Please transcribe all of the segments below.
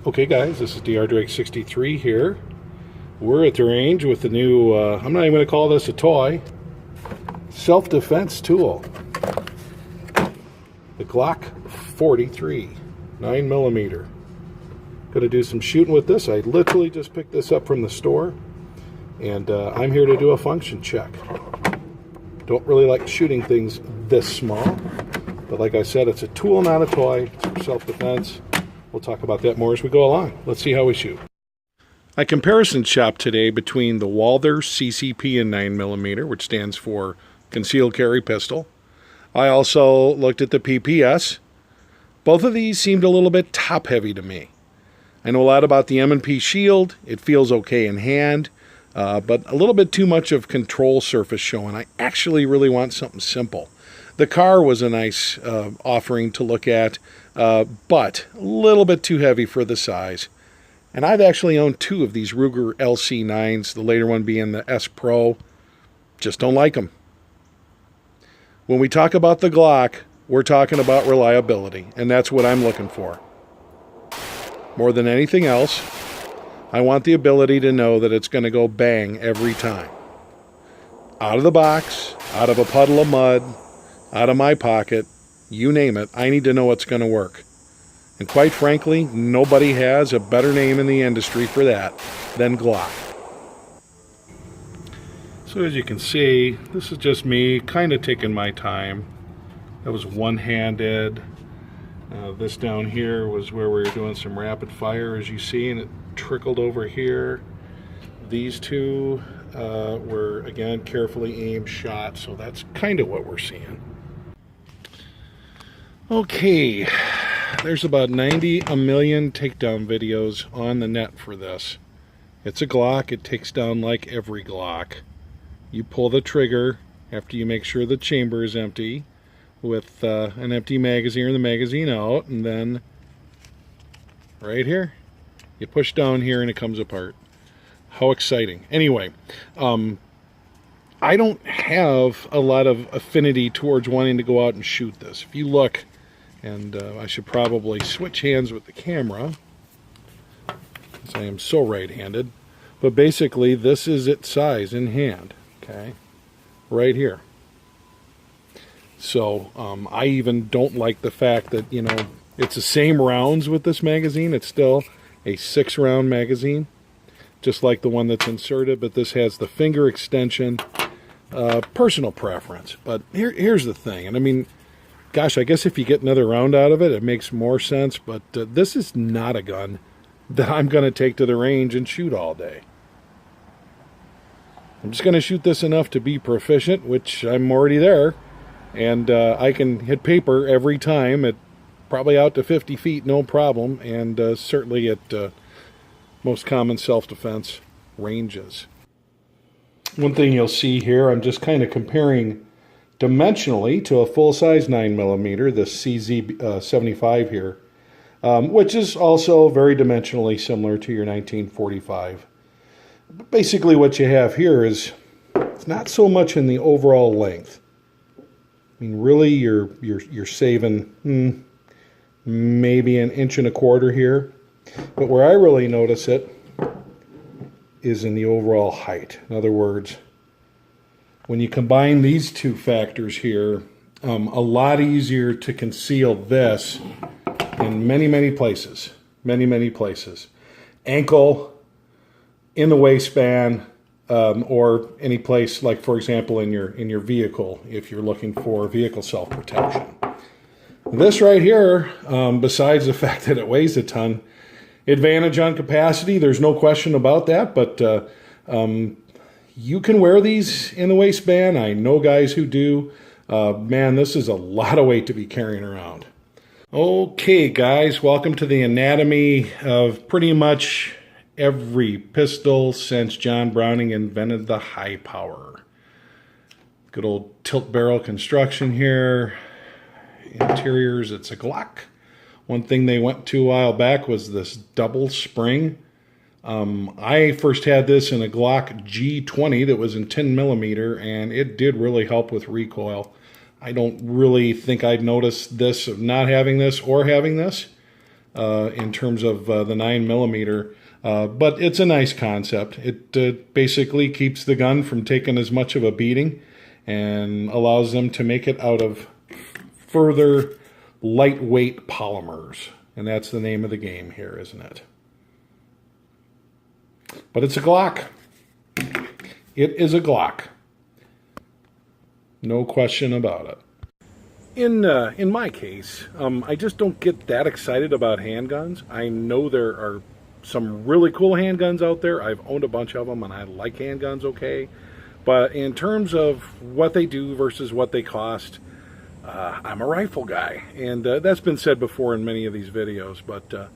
Okay guys, this is Dr. Drake 63 here. We're at the range with the new, I'm not even going to call this a toy, self-defense tool. The Glock 43, 9mm. Going to do some shooting with this. I literally just picked this up from the store. And I'm here to do a function check. Don't really like shooting things this small. But like I said, it's a tool, not a toy. It's for self-defense. We'll talk about that more as we go along. Let's see how we shoot. I comparison shopped today between the Walther CCP and 9mm, which stands for Concealed Carry Pistol. I also looked at the PPS. Both of these seemed a little bit top-heavy to me. I know a lot about the M&P Shield. It feels okay in hand, but a little bit too much of control surface showing. I actually really want something simple. The car was a nice offering to look at, but a little bit too heavy for the size. And I've actually owned two of these Ruger LC9s, the later one being the S Pro. Just don't like them. When we talk about the Glock, we're talking about reliability, and that's what I'm looking for. More than anything else, I want the ability to know that it's going to go bang every time. Out of the box, out of a puddle of mud, out of my pocket, you name it, I need to know it's going to work. And quite frankly, nobody has a better name in the industry for that than Glock. So as you can see, this is just me kind of taking my time. That was one-handed. This down here was where we were doing some rapid fire, as you see, and it trickled over here. These two were, again, carefully aimed shots, so that's kind of what we're seeing. Okay, there's about 90 million takedown videos on the net for this. It's a Glock. It takes down like every Glock. You pull the trigger after you make sure the chamber is empty with an empty magazine or the magazine out, and then right here, you push down here and it comes apart. How exciting. Anyway, I don't have a lot of affinity towards wanting to go out and shoot this. If you look, and I should probably switch hands with the camera, because I am so right-handed, but basically this is its size in hand, okay, right here. So I even don't like the fact that, you know, it's the same rounds with this magazine. It's still a 6-round magazine, just like the one that's inserted, but this has the finger extension. Personal preference. But here's the thing, and I mean, gosh, I guess if you get another round out of it, it makes more sense, but this is not a gun that I'm going to take to the range and shoot all day. I'm just going to shoot this enough to be proficient, which I'm already there, and I can hit paper every time at probably out to 50 feet, no problem, and certainly at most common self-defense ranges. One thing you'll see here, I'm just kind of comparing dimensionally to a full-size 9mm, this CZ75 here, which is also very dimensionally similar to your 1945. But basically what you have here is, it's not so much in the overall length. I mean, really, you're saving maybe 1.25 inches here, but where I really notice it is in the overall height. In other words, when you combine these two factors here, a lot easier to conceal this in many places. Many places. Ankle, in the waistband, or any place like, for example, in your vehicle, if you're looking for vehicle self-protection. This right here, besides the fact that it weighs a ton, advantage on capacity, there's no question about that, but you can wear these in the waistband. I know guys who do. Man, this is a lot of weight to be carrying around. Okay, guys, welcome to the anatomy of pretty much every pistol since John Browning invented the high power. Good old tilt barrel construction here. Interiors, it's a Glock. One thing they went to a while back was this double spring. I first had this in a Glock G20 that was in 10mm, and it did really help with recoil. I don't really think I'd notice this of not having this or having this. in terms of the 9mm. But it's a nice concept. It basically keeps the gun from taking as much of a beating and allows them to make it out of further lightweight polymers. And that's the name of the game here, isn't it? But it's a Glock. It is a Glock. No question about it. In my case, I just don't get that excited about handguns. I know there are some really cool handguns out there. I've owned a bunch of them, and I like handguns okay. But in terms of what they do versus what they cost, I'm a rifle guy. And that's been said before in many of these videos. But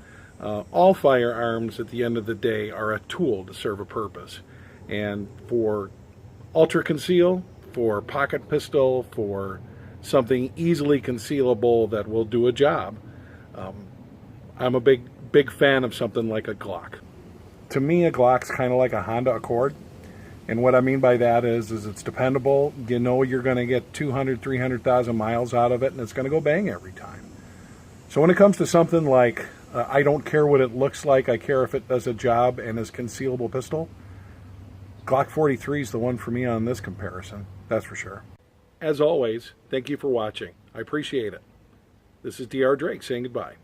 all firearms, at the end of the day, are a tool to serve a purpose. And for ultra conceal, for pocket pistol, for something easily concealable that will do a job, I'm a big fan of something like a Glock. To me, a Glock's kind of like a Honda Accord. And what I mean by that is it's dependable. You know you're going to get 200, 300,000 miles out of it, and it's going to go bang every time. So when it comes to something like, I don't care what it looks like, I care if it does a job and is concealable pistol, Glock 43 is the one for me on this comparison. That's for sure. As always, thank you for watching. I appreciate it. This is DR Drake saying goodbye.